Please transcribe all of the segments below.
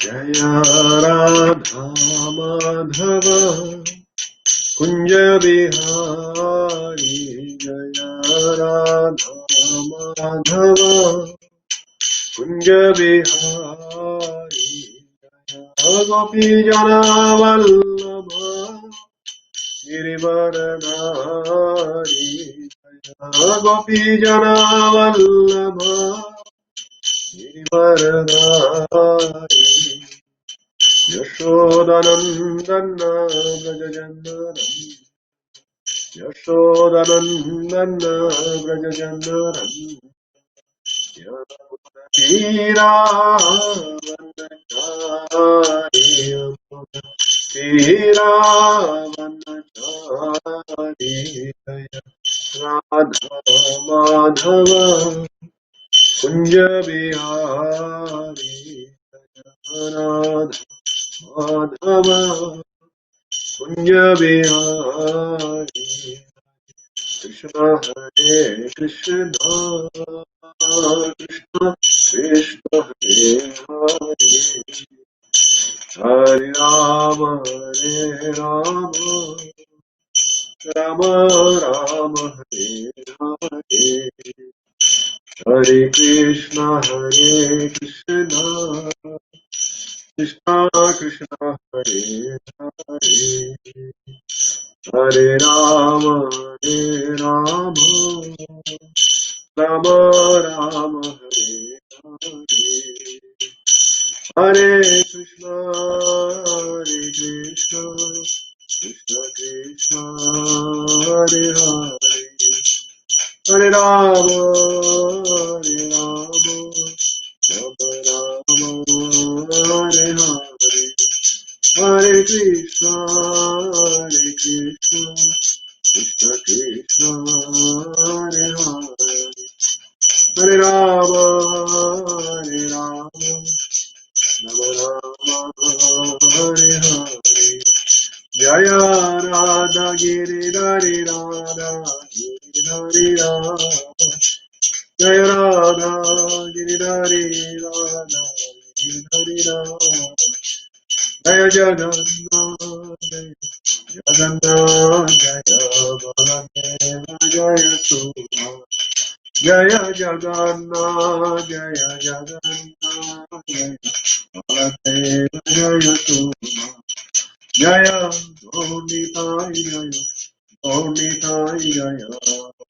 जय राधा माधव कुंज बिहारी जय राधा माधव कुंज बिहारी जय गोपी जना वल्लभ गिरिवरधारी जय गोपी जना वल्लभ गिरिवरधारी यशोदनन्दन व्रजजनरं यशोदनन्दन व्रजजनरं तीरावनचारि जय राधा माधव कुंज बिहारी राधा माधव कुंज बिहारी कृष्ण हरे कृष्ण कृष्ण कृष्ण हरे हरे हरे राम राम राम हरे हरे हरे कृष्ण कृष्ण कृष्ण हरे हरे हरे राम राम राम हरे हरे हरे कृष्ण कृष्ण कृष्ण हरे हरे हरे राम राम हरे हरे हरे कृष्ण कृष्ण कृष्ण हरे हरे हरे राम राम हरे हरे जय राधा गिरिधारी राधा गिरिधारी राधा जय राधा गिरिधारी राधा गिरिधारी राधा जय जगन्नाथ जगन्नाथ जय बलदेव जय सुभाष जय जगन्नाथ जय जगन्नाथ जय बलदेव जय सुभाष जय गौनिताय गौनिताय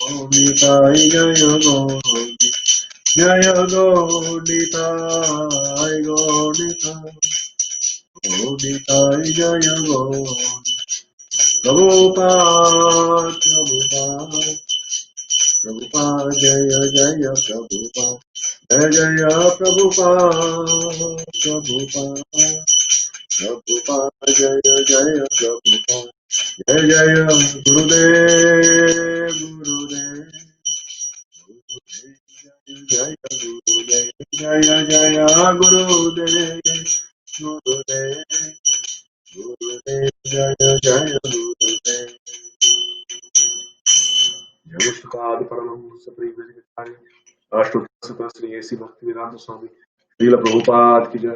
गौनिताय जय गौरी जय गौनिताय गौनिताय जय गौरी प्रभुपाद प्रभुपाद जय जय प्रभुपाद जय जय प्रभुपाद प्रभुपाद जय जय प्रभुपाद जय जय गुरुदेव जय गुरुदेव जय जय गुरुदेव गुरुदेव जय जय गुरुदेव जगत्कादि परमहंस प्रियजनकार्य राष्ट्रसुत श्री ऐसी भक्ति वेदांत स्वामी श्रील प्रभुपाद की जय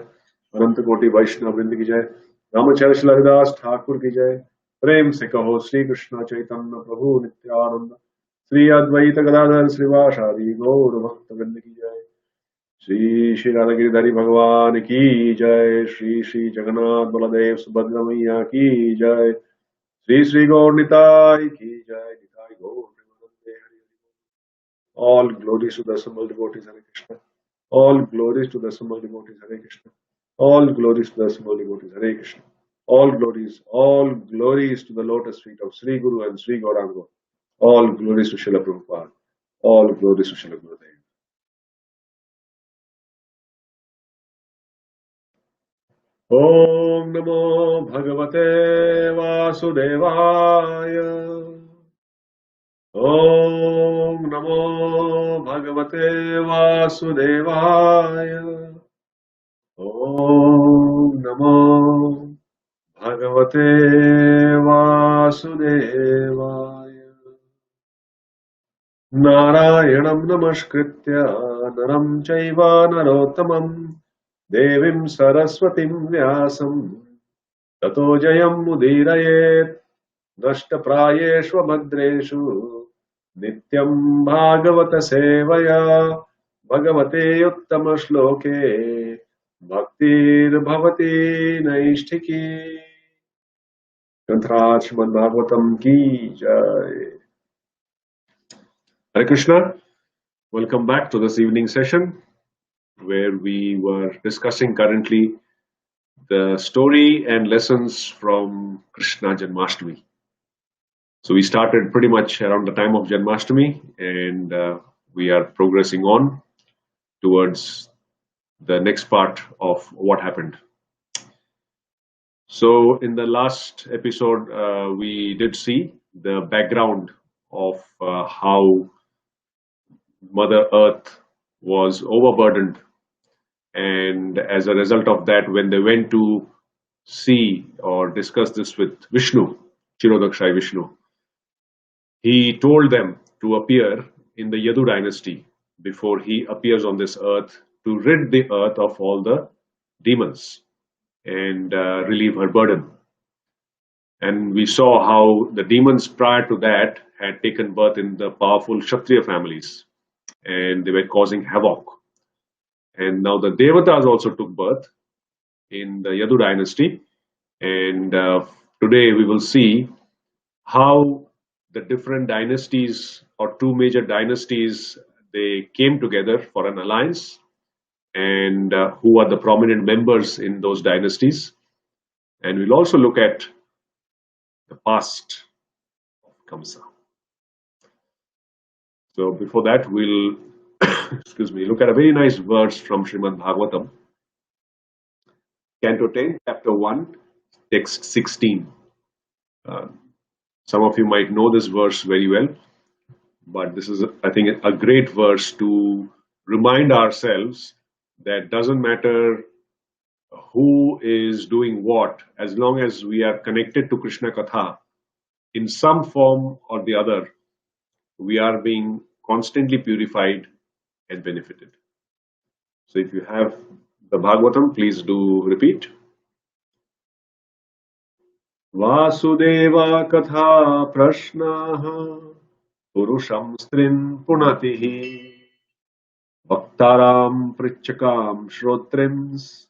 अनंत कोटि वैष्णव वृंद की जय रामचंद्र श्री हरिदास ठाकुर की जय प्रेम से कहो श्री कृष्ण चैतन्य प्रभु नित्यानंद श्री अद्वैत गदाधर श्रीवासादि गौर भक्त वृंद की जय श्री श्री राधा गिरिधारी भगवान की जय श्री श्री जगन्नाथ बलदेव सुभद्रा मैया की जय श्री श्री गौर निताय की जय निताय गौर all glories to the assembled devotees Hare Krishna all glories to the assembled devotees Hare Krishna all glories to the assembled devotees Hare Krishna all glories to the lotus feet of Sri Guru and Sri Gauranga all glories to Srila Prabhupada all glories to Srila Gurudev Om Namo Bhagavate Vasudevaya Om Namo Bhagavate Vasudevaya Om Namo Bhagavate Vasudevaya Narayanam Namaskritya Naram Chaiva Narottamam Devim Saraswatim Vyasam Tato Jayam Mudirayet Nashta Prayeshva Bhadreshu Nityam Bhagavata Sevaya Bhagavate Uttama Shloke Bhaktir Bhavati Naishtiki. Granthrat Srimad Bhagavatam ki jai. Hare Krishna. Welcome back to this evening session where we were discussing currently the story and lessons from Krishna Janmastami. So we started pretty much around the time of Janmastami, and we are progressing on towards the next part of what happened. So in the last episode, we did see the background of how Mother Earth was overburdened, and as a result of that, when they went to see or discuss this with Vishnu, Chirodakshai Vishnu, he told them to appear in the Yadu dynasty before he appears on this earth to rid the earth of all the demons and relieve her burden. And we saw how the demons prior to that had taken birth in the powerful Kshatriya families and they were causing havoc. And now the Devatas also took birth in the Yadu dynasty. And today we will see how the different dynasties or two major dynasties, they came together for an alliance, and who are the prominent members in those dynasties. And we'll also look at the past of Kamsa. So before that, we'll excuse me, look at a very nice verse from Srimad Bhagavatam, Canto 10, Chapter 1, Text 16. Some of you might know this verse very well, but this is, I think, a great verse to remind ourselves that doesn't matter who is doing what, as long as we are connected to Krishna Katha in some form or the other, we are being constantly purified and benefited. So if you have the Bhagavatam, please do repeat. Vasudeva Katha Prashnaha Purusham Strin Punatihi Bhaktaram Prichakam Shrotrims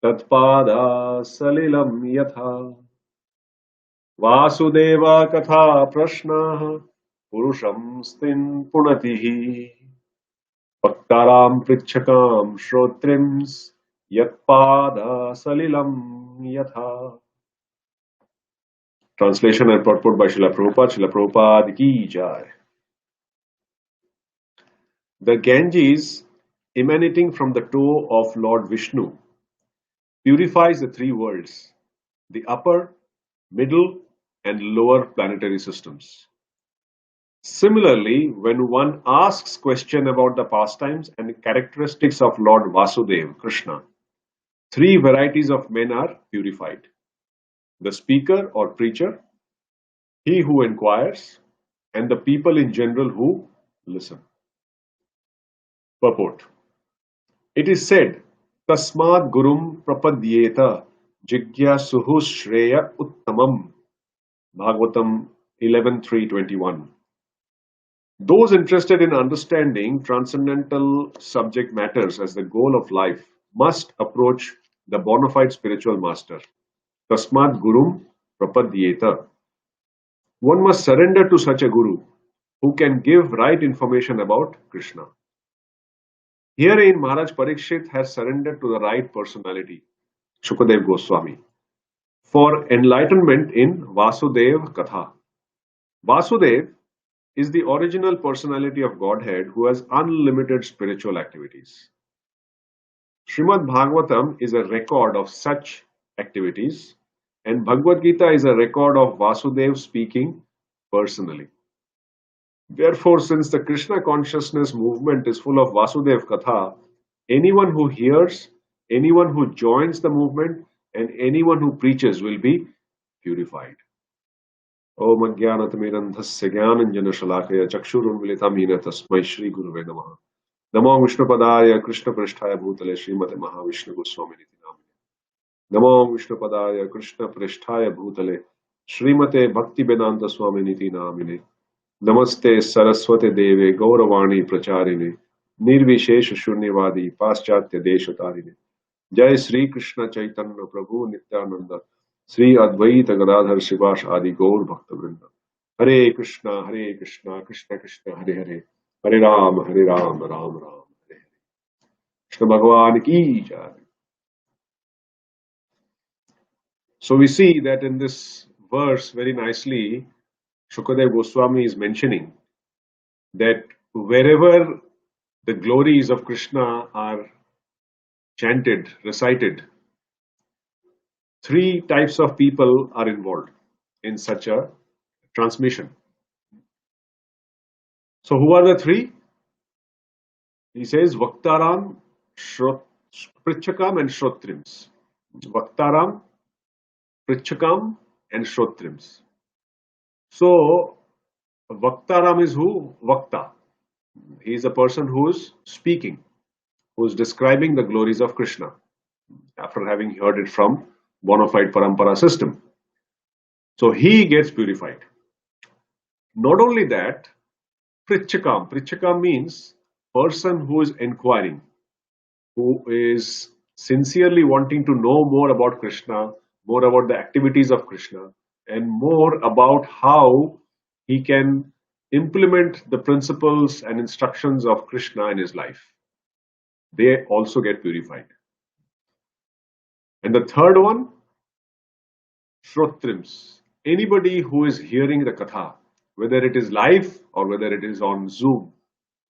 Tatpada Salilam Yatha. Vasudeva Katha Prashnaha Purusham Strin Punatihi Bhaktaram Prichakam Shrotrims Yatpada Salilam Yatha. Translation and purport by Srila Prabhupada. Srila Prabhupada ki jai. The Ganges emanating from the toe of Lord Vishnu purifies the three worlds, the upper, middle, and lower planetary systems. Similarly, when one asks question about the pastimes and characteristics of Lord Vasudeva, Krishna, three varieties of men are purified: the speaker or preacher, he who inquires, and the people in general who listen. Purport. It is said, Tasmad Gurum Prapadyeta Jigyasuhu Shreya Uttamam. Bhagavatam 11.3.21. Those interested in understanding transcendental subject matters as the goal of life must approach the bona fide spiritual master. Tasmad Gurum Prapadyeta. One must surrender to such a guru who can give right information about Krishna. Herein, Maharaj Parikshit has surrendered to the right personality, Shukadev Goswami, for enlightenment in Vasudev Katha. Vasudev is the original personality of Godhead who has unlimited spiritual activities. Srimad Bhagavatam is a record of such activities, and Bhagavad Gita is a record of Vasudev speaking personally. Therefore, since the Krishna consciousness movement is full of Vasudev Katha, anyone who hears, anyone who joins the movement, and anyone who preaches will be purified. Om Ajnanatamidandhasya Jnananjana Shalakaya Chakshurunmilitam Yena Tasmai Shri Guruve Namaha. Namo Vishnupadaya Krishna Prishtaya Bhutale Srimate Mahavishnu Goswami Niti Namine. Namo Vishnupadaya Krishna Prishtaya Bhutale Srimate Bhakti Vedanta Swami Niti Namine. Namaste Saraswate Deve Gauravani Pracharine Nirvishesh Shunyavadi Paschatya Deshatarine. Jai Sri Krishna Chaitanya Prabhu Nityananda Sri Advaita Gadadhar Shivash Adi Gaur Bhakta Vrinda. Hare Krishna, Krishna Krishna, Hare Hare, Hare Ram, Ram Ram, Hare Hare. Krishna Bhagavan ki jai. So we see that in this verse very nicely, Shukadev Goswami is mentioning that wherever the glories of Krishna are chanted, recited, three types of people are involved in such a transmission. So who are the three? He says Vaktaram, Pritchakam and Shrotrims. Vaktaram, Pritchakam and Shrotrims. So Vaktaram is who? Vakta. He is a person who is speaking, who is describing the glories of Krishna after having heard it from bona fide parampara system. So he gets purified. Not only that, Pritchakam. Pritchakam means person who is inquiring, who is sincerely wanting to know more about Krishna, more about the activities of Krishna, and more about how he can implement the principles and instructions of Krishna in his life. They also get purified. And the third one, Shrotrims. Anybody who is hearing the katha, whether it is live or whether it is on Zoom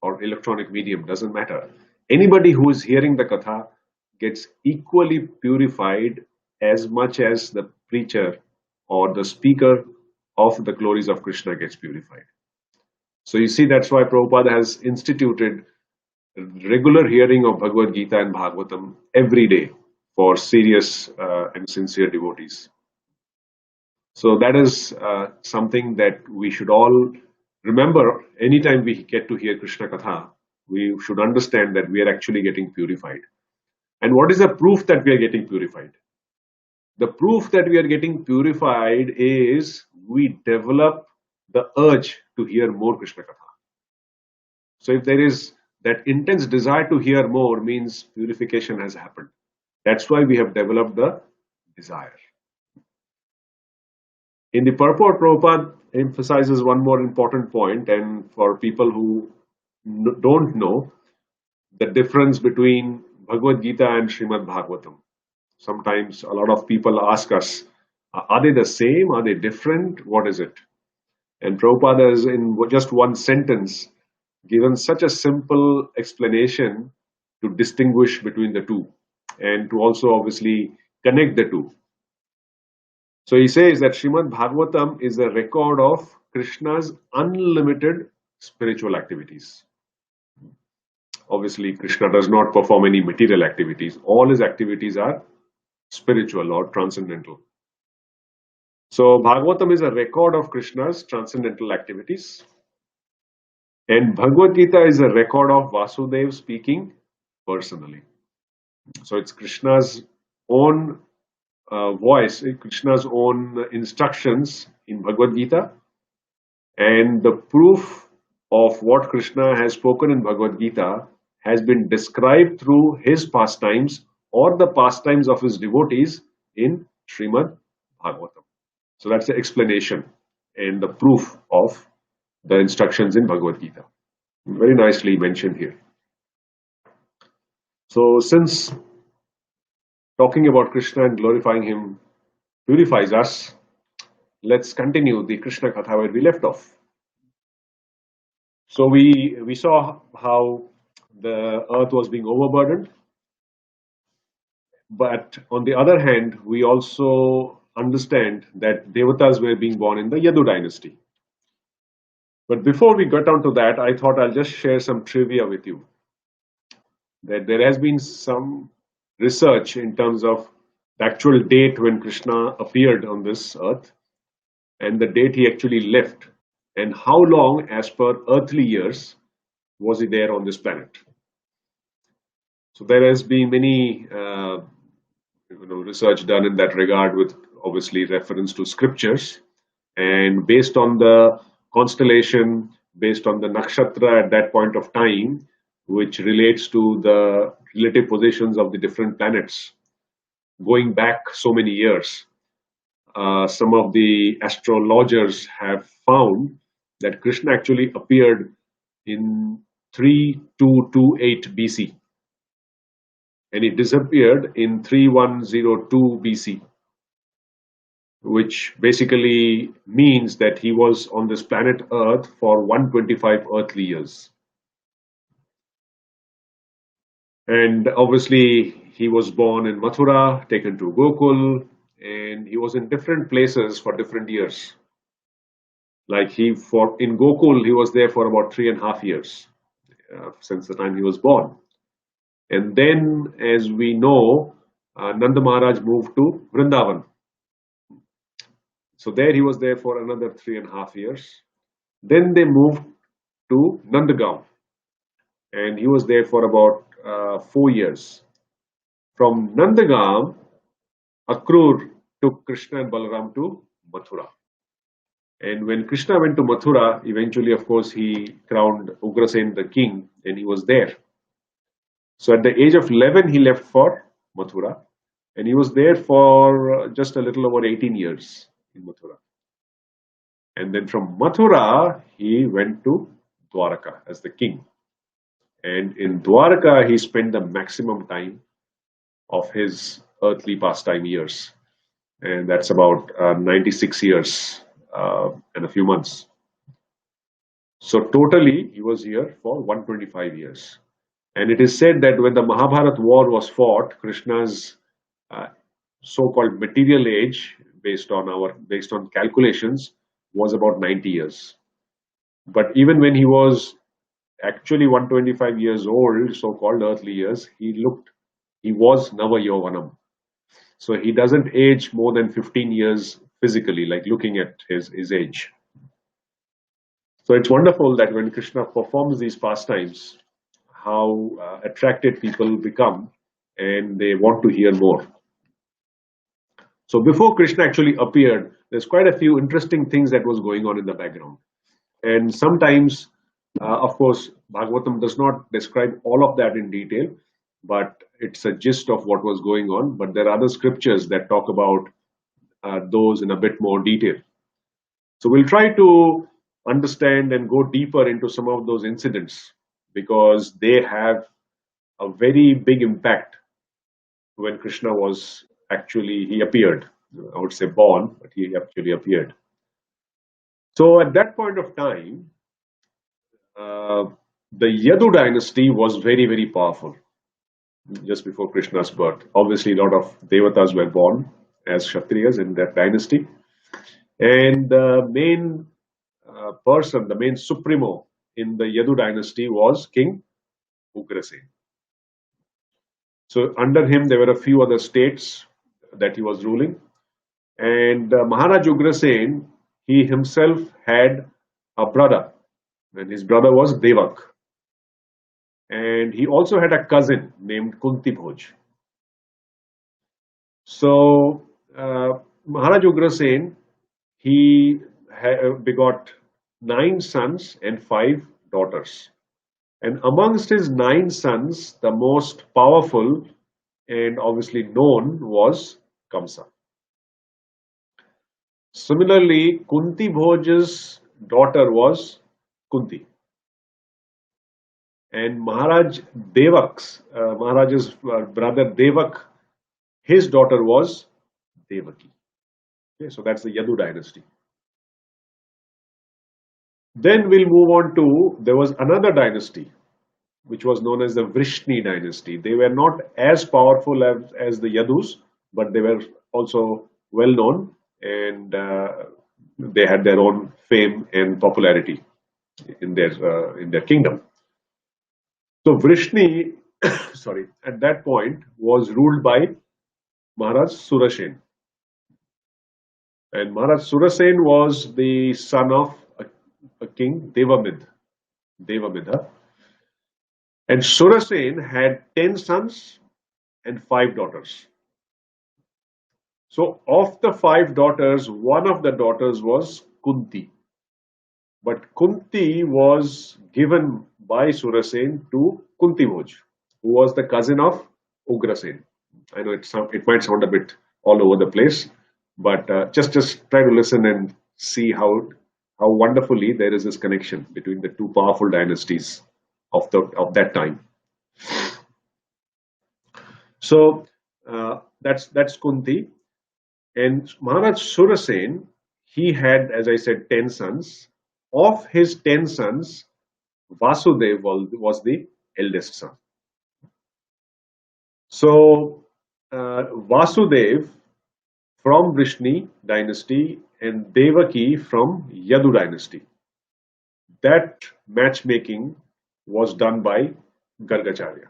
or electronic medium, doesn't matter. Anybody who is hearing the katha gets equally purified as much as the preacher or the speaker of the glories of Krishna gets purified. So you see, that's why Prabhupada has instituted regular hearing of Bhagavad Gita and Bhagavatam every day for serious and sincere devotees. So that is something that we should all remember. Anytime we get to hear Krishna Katha, we should understand that we are actually getting purified. And what is the proof that we are getting purified? The proof that we are getting purified is we develop the urge to hear more Krishna Katha. So if there is that intense desire to hear more, means purification has happened. That's why we have developed the desire. In the purport, Prabhupada emphasizes one more important point, and for people who don't know the difference between Bhagavad Gita and Srimad Bhagavatam. Sometimes a lot of people ask us, are they the same? Are they different? What is it? And Prabhupada has, in just one sentence, given such a simple explanation to distinguish between the two and to also obviously connect the two. So he says that Srimad Bhagavatam is a record of Krishna's unlimited spiritual activities. Obviously, Krishna does not perform any material activities. All his activities are spiritual or transcendental. So Bhagavatam is a record of Krishna's transcendental activities. And Bhagavad Gita is a record of Vasudev speaking personally. So it's Krishna's own voice, Krishna's own instructions in Bhagavad Gita, and the proof of what Krishna has spoken in Bhagavad Gita has been described through his pastimes or the pastimes of his devotees in Srimad Bhagavatam. So that's the explanation and the proof of the instructions in Bhagavad Gita. Very nicely mentioned here. So since talking about Krishna and glorifying him purifies us, let's continue the Krishna Katha where we left off. So we saw how the earth was being overburdened, but on the other hand, we also understand that Devatas were being born in the Yadu dynasty. But before we got onto that, I thought I'll just share some trivia with you. That there has been some research in terms of the actual date when Krishna appeared on this earth and the date he actually left, and how long, as per earthly years, was he there on this planet. So there has been many research done in that regard, with obviously reference to scriptures, and based on the constellation, based on the nakshatra at that point of time, which relates to the relative positions of the different planets going back so many years. Some of the astrologers have found that Krishna actually appeared in 3228 BC, and he disappeared in 3102 BC, which basically means that he was on this planet Earth for 125 earthly years. And obviously, he was born in Mathura, taken to Gokul, and he was in different places for different years. Like in Gokul, he was there for about 3.5 years since the time he was born. And then, as we know, Nanda Maharaj moved to Vrindavan. So there he was there for another 3.5 years. Then they moved to Nandagaon, and he was there for about 4 years. From Nandagaon, Akrur took Krishna and Balaram to Mathura. And when Krishna went to Mathura, eventually, of course, he crowned Ugrasen the king, and he was there. So at the age of 11, he left for Mathura, and he was there for just a little over 18 years in Mathura. And then from Mathura, he went to Dwaraka as the king. And in Dwaraka, he spent the maximum time of his earthly pastime years. And that's about 96 years and a few months. So totally, he was here for 125 years. And it is said that when the Mahabharat war was fought, Krishna's so-called material age, based on calculations, was about 90 years. But even when he was actually 125 years old, so-called earthly years, he was Nava Yovanam. So he doesn't age more than 15 years physically, like looking at his age. So it's wonderful that when Krishna performs these pastimes, how attracted people become, and they want to hear more. So before Krishna actually appeared, there's quite a few interesting things that was going on in the background. And sometimes, of course, Bhagavatam does not describe all of that in detail, but it's a gist of what was going on. But there are other scriptures that talk about those in a bit more detail. So we'll try to understand and go deeper into some of those incidents, because they have a very big impact when Krishna he appeared. I would say born, but he actually appeared. So at that point of time, the Yadu dynasty was very, very powerful just before Krishna's birth. Obviously, a lot of Devatas were born as Kshatriyas in that dynasty. And the main person, the main supremo in the Yadu dynasty was King Ugrasen. So under him, there were a few other states that he was ruling. And Maharaj Ugrasen, he himself had a brother, and his brother was Devak. And he also had a cousin named Kunti Bhoj. So Maharaj Ugrasen, he begot 9 sons and 5 daughters. And amongst his 9 sons, the most powerful and obviously known was Kamsa. Similarly, Kunti Bhoj's daughter was Kunti. And Maharaj's brother Devak, his daughter was Devaki. Okay, so that's the Yadu dynasty. Then we'll move on to, there was another dynasty which was known as the Vrishni dynasty. They were not as powerful as the Yadus, but they were also well known, and they had their own fame and popularity in their kingdom. So Vrishni, at that point was ruled by Maharaj Surasen. And Maharaj Surasen was the son of a king Devamidha. And Surasen had 10 sons and 5 daughters. So, of the 5 daughters, one of the daughters was Kunti. But Kunti was given by Surasen to Kuntimoj, who was the cousin of Ugrasen. I know it might sound a bit all over the place, but just try to listen and see how wonderfully there is this connection between the two powerful dynasties of that time. So that's Kunti. And Maharaj Surasen, he had, as I said, 10 sons. Of his 10 sons, Vasudev was the eldest son. So Vasudev from Vrishni dynasty and Devaki from Yadu dynasty. That matchmaking was done by Gargacharya.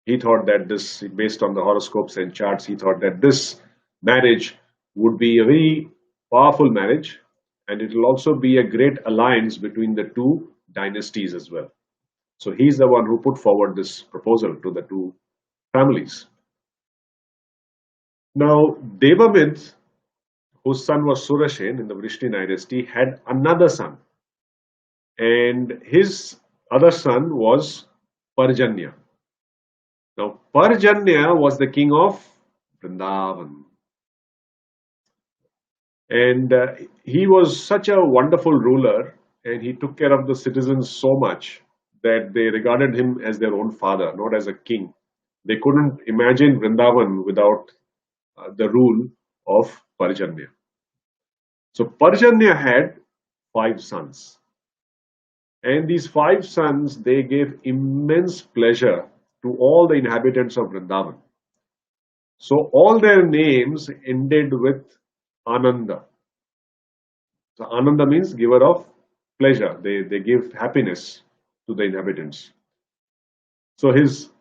He thought that this, based on the horoscopes and charts, he thought that this marriage would be a very powerful marriage, and it will also be a great alliance between the two dynasties as well. So he's the one who put forward this proposal to the two families. Now, Devamit, whose son was Surashen in the Vrishni dynasty, had another son, and his other son was Parjanya. Now, Parjanya was the king of Vrindavan. And he was such a wonderful ruler, and he took care of the citizens so much that they regarded him as their own father, not as a king. They couldn't imagine Vrindavan without the rule of Parjanya. So Parjanya had 5 sons. And these 5 sons, they gave immense pleasure to all the inhabitants of Vrindavan. So all their names ended with Ananda. So Ananda means giver of pleasure. They give happiness to the inhabitants. So his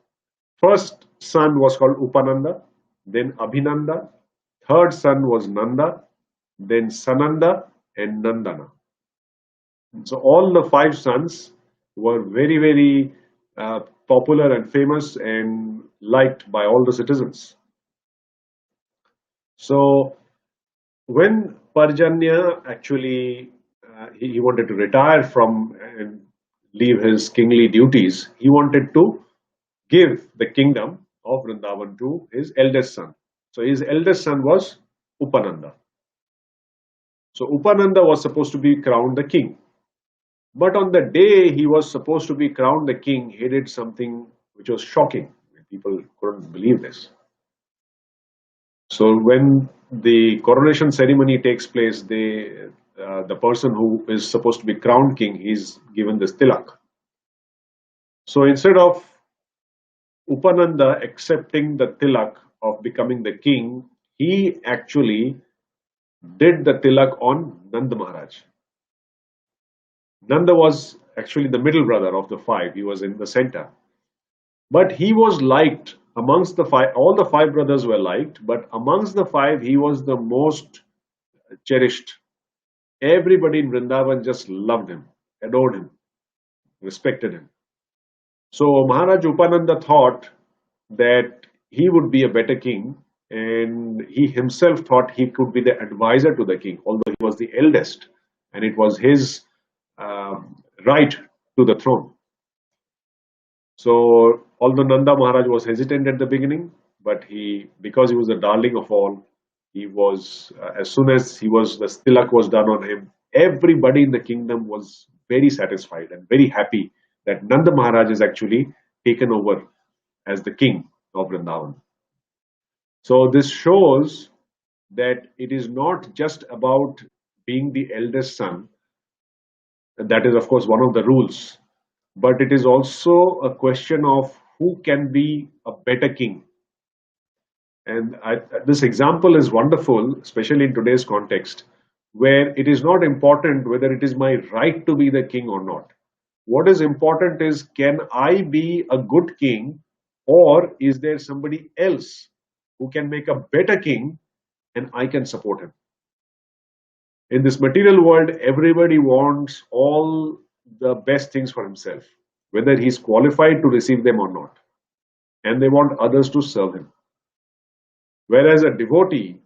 first son was called Upananda, then Abhinanda, third son was Nanda, then Sananda and Nandana. So all the 5 sons were very, very popular and famous and liked by all the citizens. So when Parjanya actually he wanted to retire from and leave his kingly duties, he wanted to give the kingdom of Vrindavan to his eldest son. So his eldest son was Upananda. So Upananda was supposed to be crowned the king. But on the day he was supposed to be crowned the king, he did something which was shocking. People couldn't believe this. So when the coronation ceremony takes place, the person who is supposed to be crowned king is given this tilak. So instead of Upananda accepting the tilak of becoming the king, he actually did the tilak on Nanda Maharaj. Nanda was actually the middle brother of the 5. He was in the center. But he was liked amongst the 5. All the 5 brothers were liked, but amongst the 5, he was the most cherished. Everybody in Vrindavan just loved him, adored him, respected him. So Maharaj Upananda thought that he would be a better king, and he himself thought he could be the advisor to the king, although he was the eldest, and it was his right to the throne. So although Nanda Maharaj was hesitant at the beginning, but because he was the darling of all, he was as soon as the tilak was done on him, everybody in the kingdom was very satisfied and very happy that Nanda Maharaj is actually taken over as the king of Vrindavan. So this shows that it is not just about being the eldest son. That is, of course, one of the rules, but it is also a question of who can be a better king. And this example is wonderful, especially in today's context, where it is not important whether it is my right to be the king or not. What is important is, can I be a good king, or is there somebody else who can make a better king and I can support him? In this material world, everybody wants all the best things for himself. whether he's qualified to receive them or not, and they want others to serve him. Whereas a devotee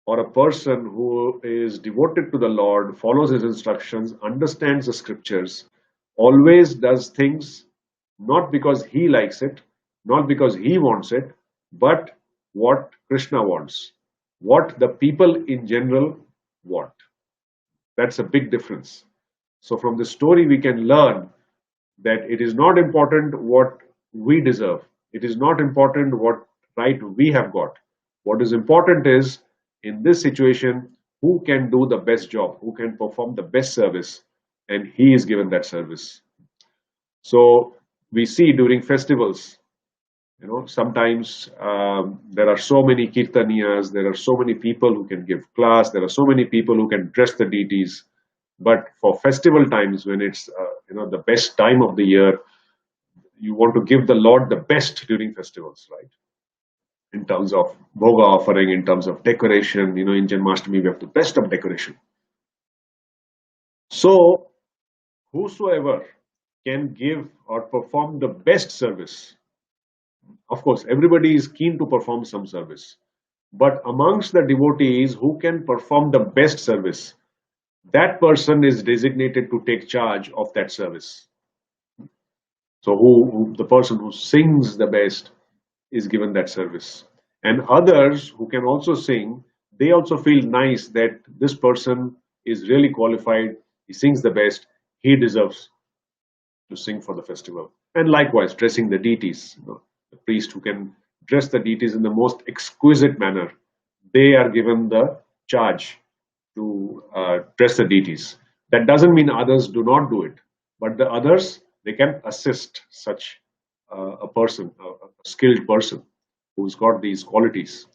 or a person who is devoted to the Lord, follows his instructions, understands the scriptures, always does things not because he likes it, not because he wants it, but what Krishna wants, what the people in general want. That's a big difference. So, from this story, we can learn that it is not important what we deserve, it is not important what right we have got. What is important is, in this situation, who can do the best job, who can perform the best service, and he is given that service. So we see during festivals, sometimes there are so many kirtaniyas, there are so many people who can give class, there are so many people who can dress the deities. But for festival times, when it's the best time of the year, you want to give the Lord the best during festivals, right? In terms of bhoga offering, in terms of decoration, in Janmastami we have the best of decoration. So whosoever can give or perform the best service, of course everybody is keen to perform some service, but amongst the devotees who can perform the best service, that person is designated to take charge of that service. So the person who sings the best is given that service. And others who can also sing, they also feel nice that this person is really qualified, he sings the best, he deserves to sing for the festival. And likewise, dressing the deities, the priest who can dress the deities in the most exquisite manner, they are given the charge to dress the deities. That doesn't mean others do not do it, but the others, they can assist such a person, a skilled person who's got these qualities.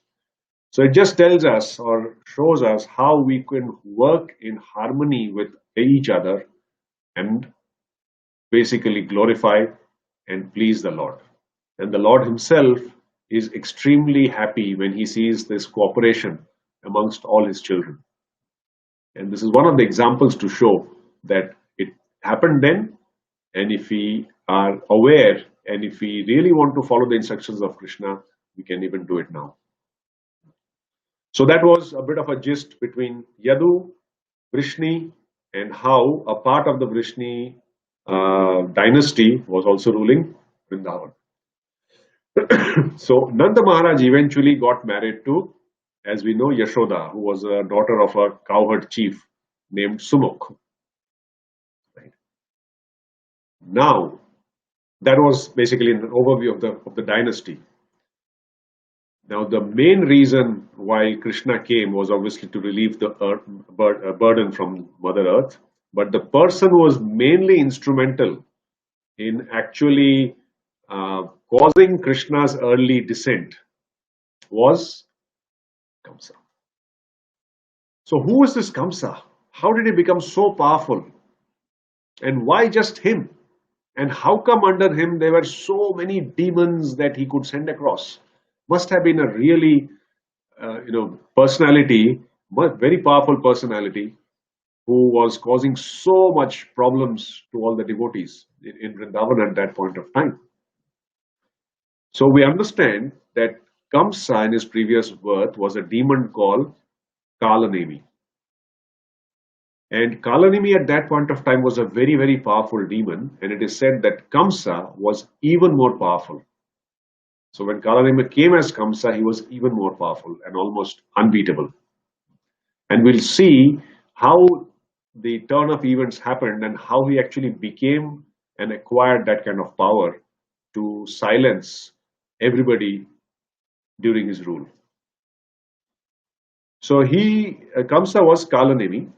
So it just tells us or shows us how we can work in harmony with each other and basically glorify and please the Lord. And the Lord himself is extremely happy when he sees this cooperation amongst all his children. And this is one of the examples to show that it happened then, and if we are aware and if we really want to follow the instructions of Krishna, we can even do it now. So that was a bit of a gist between Yadu, Vrishni, and how a part of the Vrishni dynasty was also ruling Vrindavan. So Nanda Maharaj eventually got married to, as we know, Yashoda, who was a daughter of a cowherd chief named Sumukh. Right. Now, that was basically an overview of the dynasty. Now, the main reason why Krishna came was obviously to relieve the burden from Mother Earth, but the person who was mainly instrumental in actually causing Krishna's early descent was Kamsa. So who is this Kamsa? How did he become so powerful? And why just him? And how come under him there were so many demons that he could send across? Must have been a really, personality, very powerful personality, who was causing so much problems to all the devotees in Vrindavan at that point of time. So we understand that Kamsa in his previous birth was a demon called Kalanemi. And Kalanemi at that point of time was a very, very powerful demon, and it is said that Kamsa was even more powerful. So when Kalanemi came as Kamsa, he was even more powerful and almost unbeatable. And we'll see how the turn of events happened and how he actually became and acquired that kind of power to silence everybody during his rule. So Kamsa was Kalanemi,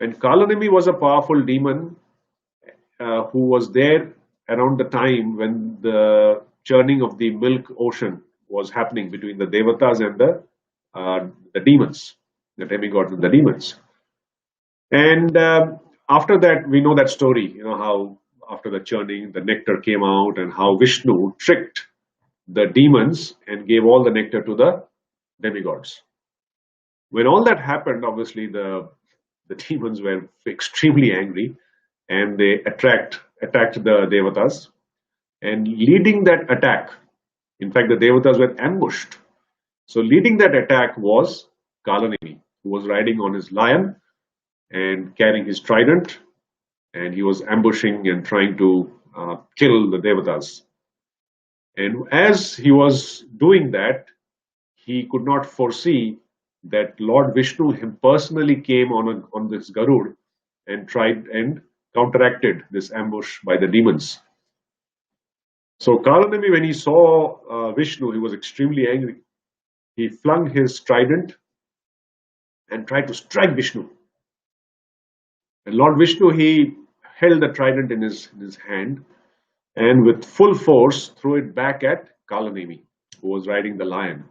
and Kalanemi was a powerful demon who was there around the time when the churning of the milk ocean was happening between the Devatas and the demons, the demigods and the demons. And after that, we know that story, how after the churning, the nectar came out and how Vishnu tricked the demons and gave all the nectar to the demigods. When all that happened, obviously the demons were extremely angry and they attacked attacked the Devatas. And leading that attack, in fact, the Devatas were ambushed. So leading that attack was Kalanemi, who was riding on his lion and carrying his trident, and he was ambushing and trying to kill the Devatas. And as he was doing that, he could not foresee that Lord Vishnu him personally came on this Garud and tried and counteracted this ambush by the demons. So Kalanemi, when he saw Vishnu, he was extremely angry. He flung his trident and tried to strike Vishnu. And Lord Vishnu, he held the trident in his hand and with full force threw it back at Kalanemi, who was riding the lion.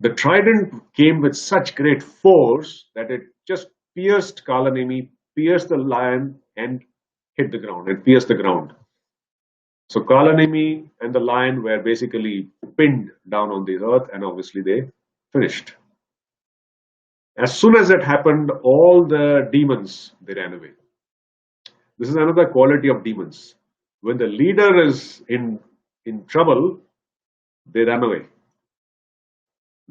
The trident came with such great force that it just pierced Kalanemi, pierced the lion, and hit the ground, and pierced the ground. So Kalanemi and the lion were basically pinned down on the earth, and obviously they finished. As soon as that happened, all the demons, they ran away. This is another quality of demons. When the leader is in trouble, they run away.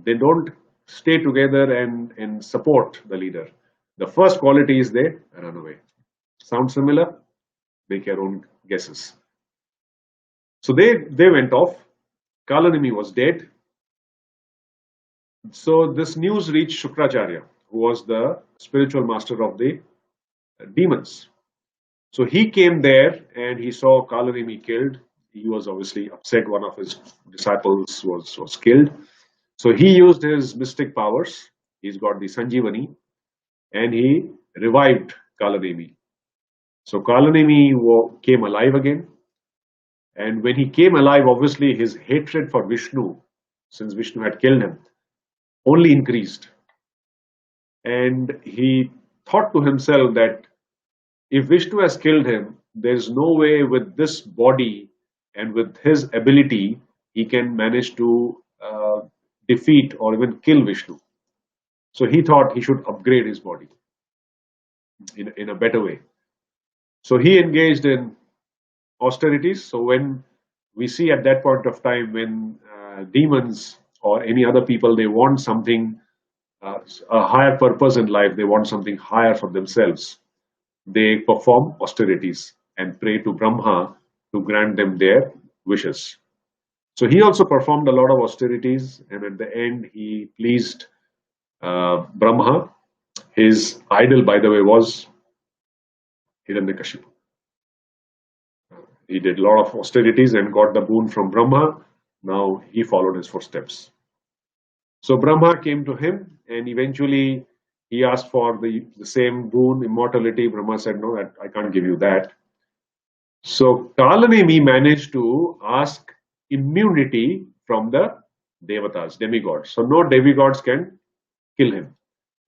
They don't stay together and support the leader. The first quality is they run away. Sound similar? Make your own guesses. So they went off. Kalanemi was dead. So this news reached Shukracharya, who was the spiritual master of the demons. So he came there and he saw Kalanemi killed. He was obviously upset. One of his disciples was killed. So he used his mystic powers. He's got the Sanjeevani, and he revived Kalanemi. So Kalanemi came alive again. And when he came alive, obviously his hatred for Vishnu, since Vishnu had killed him, only increased. And he thought to himself that if Vishnu has killed him, there's no way with this body and with his ability he can manage to defeat or even kill Vishnu. So he thought he should upgrade his body in a better way. So he engaged in austerities. So when we see at that point of time when demons or any other people, they want something, a higher purpose in life, they want something higher for themselves, they perform austerities and pray to Brahma to grant them their wishes. So he also performed a lot of austerities, and at the end he pleased Brahma. His idol, by the way, was Hiranyakashipu. He did a lot of austerities and got the boon from Brahma. Now he followed his footsteps. So Brahma came to him, and eventually he asked for the same boon, immortality. Brahma said, no, I can't give you that. So Kalanemi managed to ask immunity from the Devatas, demigods. So no demigods can kill him.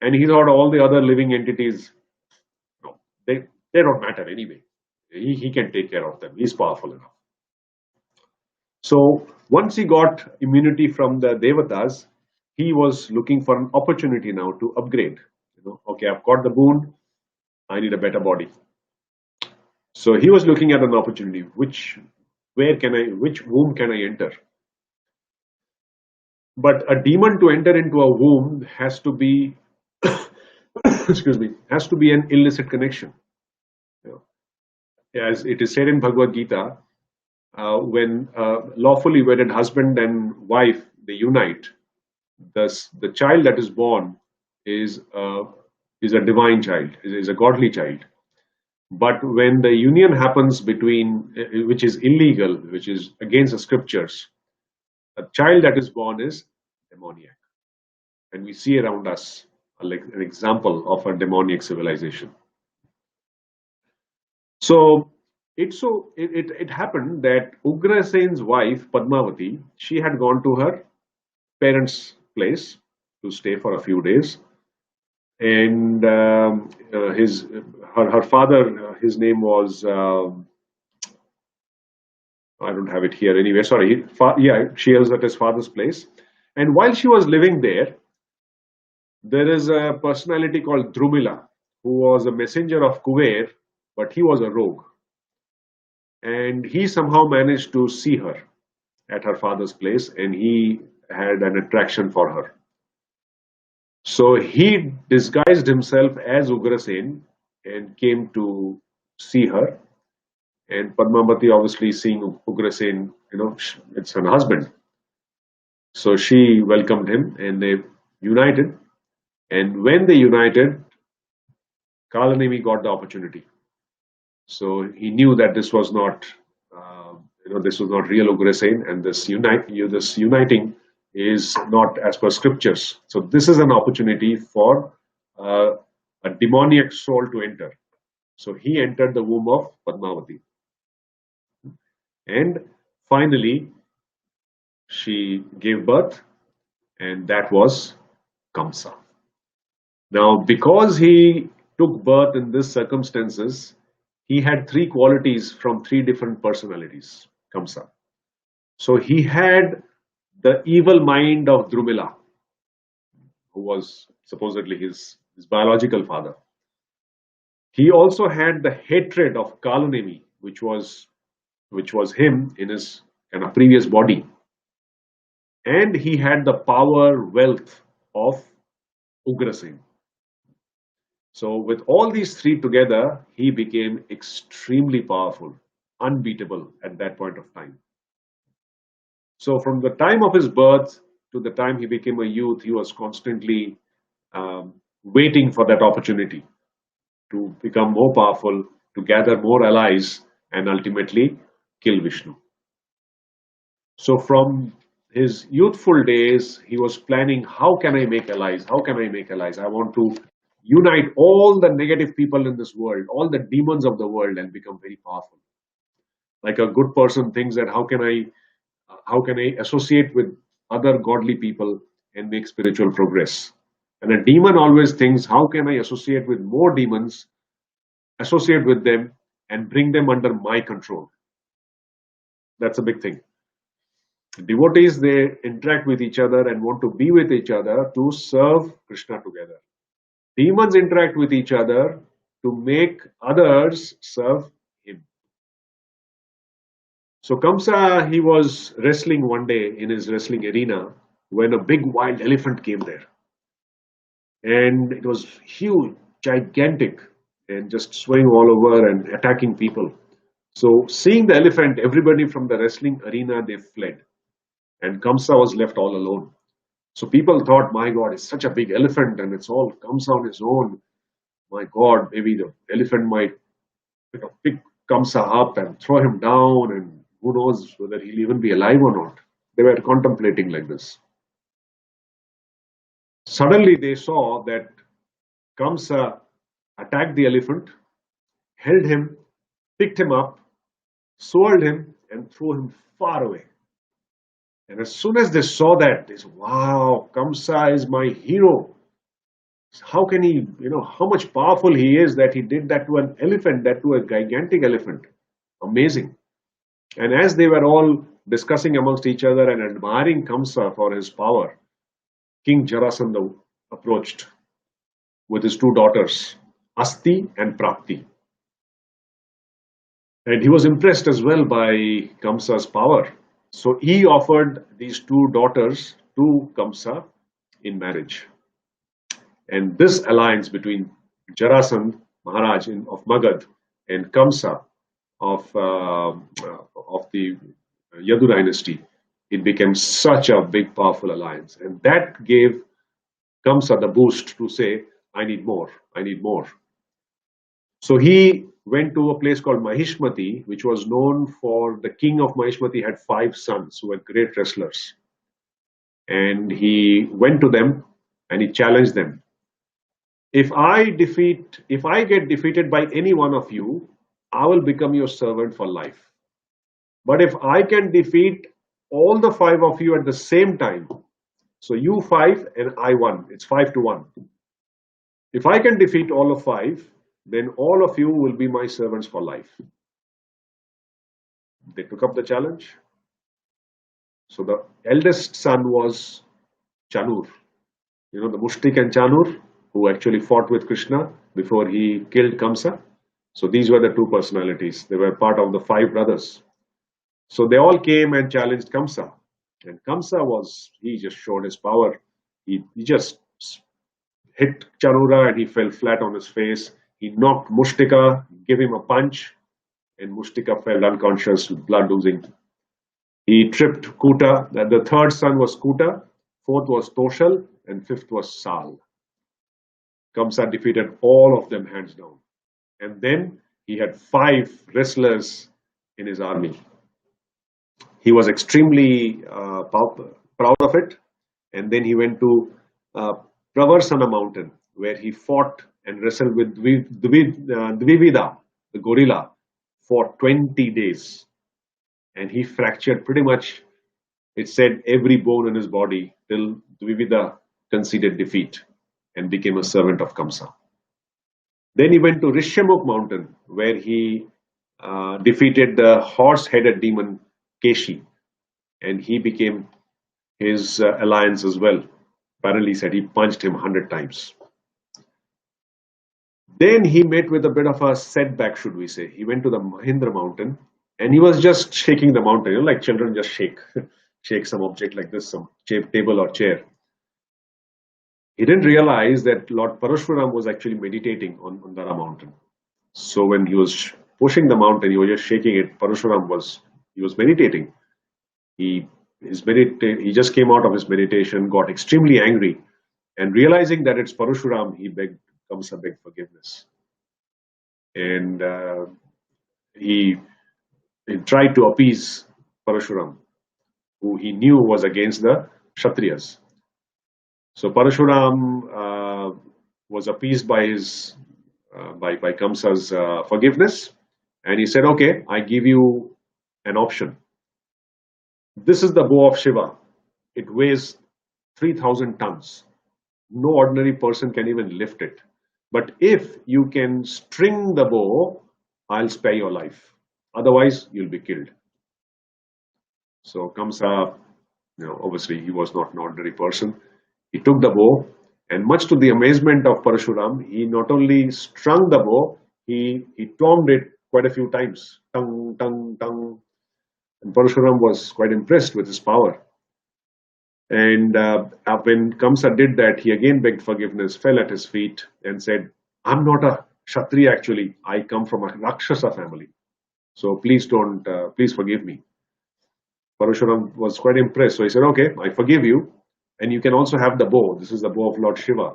And he thought all the other living entities, no, they don't matter anyway. He can take care of them. He's powerful enough. So once he got immunity from the Devatas, he was looking for an opportunity now to upgrade. Okay, I've got the boon. I need a better body. So he was looking at an opportunity. Which womb can I enter? But a demon to enter into a womb has to be, excuse me, has to be an illicit connection. As it is said in Bhagavad Gita, when lawfully wedded husband and wife, they unite, the child that is born is a divine child, is a godly child. But when the union happens between, which is illegal, which is against the scriptures, a child that is born is demoniac. And we see around us like an example of a demoniac civilization. So it happened that Ugrasen's wife, Padmavati, she had gone to her parents' place to stay for a few days. And her father, his name was, I don't have it here anyway, sorry. She was at his father's place. And while she was living there is a personality called Drumila, who was a messenger of Kuber, but he was a rogue. and he somehow managed to see her at her father's place, and he had an attraction for her. So he disguised himself as Ugrasen and came to see her. And Padmavati, obviously seeing Ugrasen, it's her husband. So she welcomed him and they united. And when they united, Kalanemi got the opportunity. So he knew that this was not, this was not real Ugrasen, and this uniting is not as per scriptures. So this is an opportunity for uh, a demoniac soul to enter. So he entered the womb of Padmavati, and finally she gave birth, and that was Kamsa. Now, because he took birth in these circumstances, he had three qualities from three different personalities, Kamsa. So he had the evil mind of Drumila, who was supposedly his biological father. He also had the hatred of Kalanemi, which was him in his kind of previous body. And he had the power, wealth of Ugrasen. So, with all these three together, he became extremely powerful, unbeatable at that point of time. So, from the time of his birth to the time he became a youth, he was constantly waiting for that opportunity to become more powerful, to gather more allies, and ultimately kill Vishnu. So, from his youthful days, he was planning, how can I make allies? How can I make allies? I want to unite all the negative people in this world, all the demons of the world, and become very powerful. Like a good person thinks that how can I associate with other godly people and make spiritual progress? And a demon always thinks, how can I associate with more demons, associate with them, and bring them under my control? That's a big thing. Devotees, they interact with each other and want to be with each other to serve Krishna together. Demons interact with each other to make others serve him. So Kamsa, he was wrestling one day in his wrestling arena when a big wild elephant came there. And it was huge, gigantic, and just swaying all over and attacking people. So seeing the elephant, everybody from the wrestling arena, they fled. And Kamsa was left all alone. So people thought, my God, it's such a big elephant and it's all comes on his own. My God, maybe the elephant might pick Kamsa up and throw him down, and who knows whether he'll even be alive or not. They were contemplating like this. Suddenly they saw that Kamsa attacked the elephant, held him, picked him up, swirled him, and threw him far away. And as soon as they saw that, they said, wow, Kamsa is my hero. How can he, how much powerful he is that he did that to an elephant, that to a gigantic elephant. Amazing. And as they were all discussing amongst each other and admiring Kamsa for his power, King Jarasandha approached with his two daughters, Asti and Prapti. And he was impressed as well by Kamsa's power. So he offered these two daughters to Kamsa in marriage. And this alliance between Jarasandh Maharaj of Magad and Kamsa of the Yadu dynasty, it became such a big, powerful alliance. And that gave Kamsa the boost to say, I need more, I need more. So he went to a place called Mahishmati, which was known for the king of Mahishmati had 5 sons who were great wrestlers. And he went to them and he challenged them. If I get defeated by any one of you, I will become your servant for life. But if I can defeat all the 5 of you at the same time, so you 5 and I 1, it's 5 to 1. If I can defeat all of 5, then all of you will be my servants for life. They took up the challenge. So the eldest son was Chanur. The Mushtik and Chanur, who actually fought with Krishna before he killed Kamsa. So these were the two personalities. They were part of the five brothers. So they all came and challenged Kamsa. And Kamsa he just showed his power. He just hit Chanura and he fell flat on his face. He knocked Mushtika, gave him a punch, and Mushtika fell unconscious with blood oozing. He tripped Kuta. The third son was Kuta, fourth was Toshal, and fifth was Sal. Kamsa defeated all of them hands down. And then he had five wrestlers in his army. He was extremely proud of it. And then he went to Pravarsana mountain, where he fought and wrestled with Dvivida, the gorilla, for 20 days. And he fractured pretty much, it said, every bone in his body till Dvivida conceded defeat and became a servant of Kamsa. Then he went to Rishyamukh mountain, where he defeated the horse-headed demon Keshi, and he became his alliance as well. Apparently, he said he punched him 100 times. Then he met with a bit of a setback, should we say. He went to the Mahindra mountain, and he was just shaking the mountain, like children just shake some object like this, some table or chair. He didn't realize that Lord Parashuram was actually meditating on Dara mountain. So when he was pushing the mountain, he was just shaking it. Parashuram was meditating. He just came out of his meditation, got extremely angry, and realizing that it's Parashuram, Kamsa begged forgiveness. And he tried to appease Parashuram, who he knew was against the Kshatriyas. So Parashuram was appeased by Kamsa's forgiveness, and he said, "Okay, I give you an option. This is the bow of Shiva. It weighs 3,000 tons. No ordinary person can even lift it. But if you can string the bow, I'll spare your life. Otherwise, you'll be killed." So Kamsa, obviously he was not an ordinary person. He took the bow, and much to the amazement of Parashuram, he not only strung the bow, he tongued it quite a few times. Tung, tung, tung. And Parashuram was quite impressed with his power. And when Kamsa did that, he again begged forgiveness, fell at his feet, and said, "I'm not a Kshatriya actually. I come from a Rakshasa family. So please forgive me." Parashuram was quite impressed. So he said, "Okay, I forgive you. And you can also have the bow. This is the bow of Lord Shiva.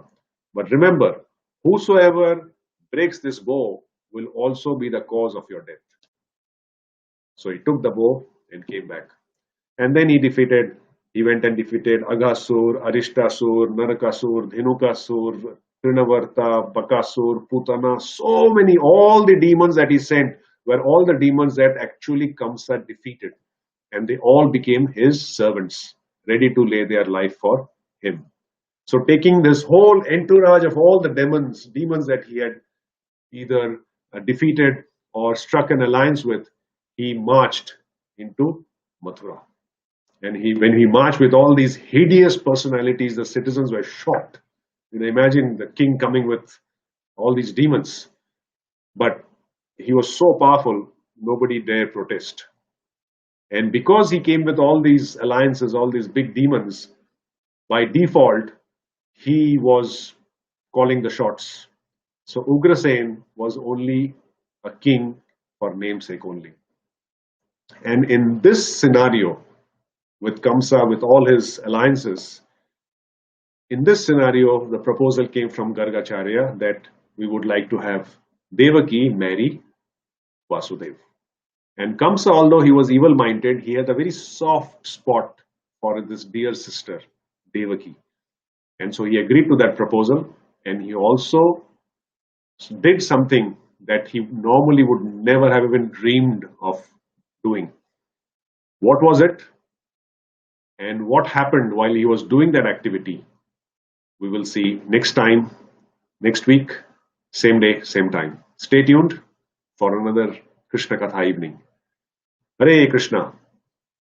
But remember, whosoever breaks this bow will also be the cause of your death." So he took the bow and came back. And then he went and defeated Aghasur, Arishtasur, Narakasur, Dhenukasur, Trinavarta, Bakasur, Putana, all the demons that he sent were all the demons that actually Kamsa defeated. And they all became his servants, ready to lay their life for him. So taking this whole entourage of all the demons that he had either defeated or struck an alliance with, he marched into Mathura. And when he marched with all these hideous personalities, the citizens were shocked. Imagine the king coming with all these demons. But he was so powerful, nobody dared protest. And because he came with all these alliances, all these big demons, by default, he was calling the shots. So Ugrasen was only a king for namesake only. And in this scenario, with Kamsa, with all his alliances, in this scenario, the proposal came from Gargacharya that we would like to have Devaki marry Vasudeva. And Kamsa, although he was evil-minded, he had a very soft spot for this dear sister, Devaki. And so he agreed to that proposal, and he also did something that he normally would never have even dreamed of doing. What was it? And what happened while he was doing that activity? We will see next time, next week, same day, same time. Stay tuned for another Krishna Katha evening. Hare Krishna.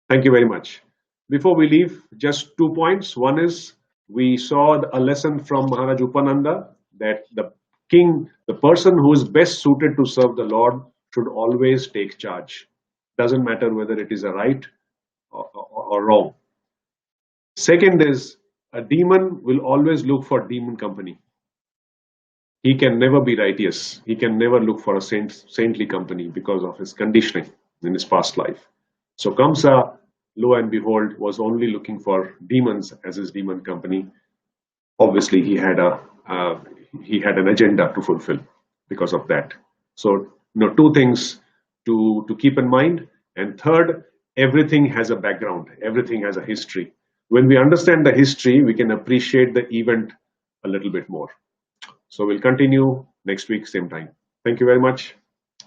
Thank you very much. Before we leave, just 2 points. One is we saw a lesson from Maharaj Upananda that the king, the person who is best suited to serve the Lord, should always take charge. Doesn't matter whether it is a right or wrong. Second is, a demon will always look for demon company. He can never be righteous. He can never look for a saintly company because of his conditioning in his past life. So Kamsa, lo and behold, was only looking for demons as his demon company. Obviously, he had an agenda to fulfill because of that. So, two things to keep in mind. And third, everything has a background. Everything has a history. When we understand the history, we can appreciate the event a little bit more. So we'll continue next week, same time. Thank you very much.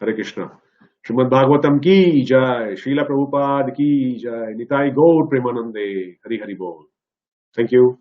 Hare Krishna. Srimad Bhagavatam ki jai, Srila Prabhupada ki jai, Nitai Gaur Premanande, Hari Hari Bol. Thank you.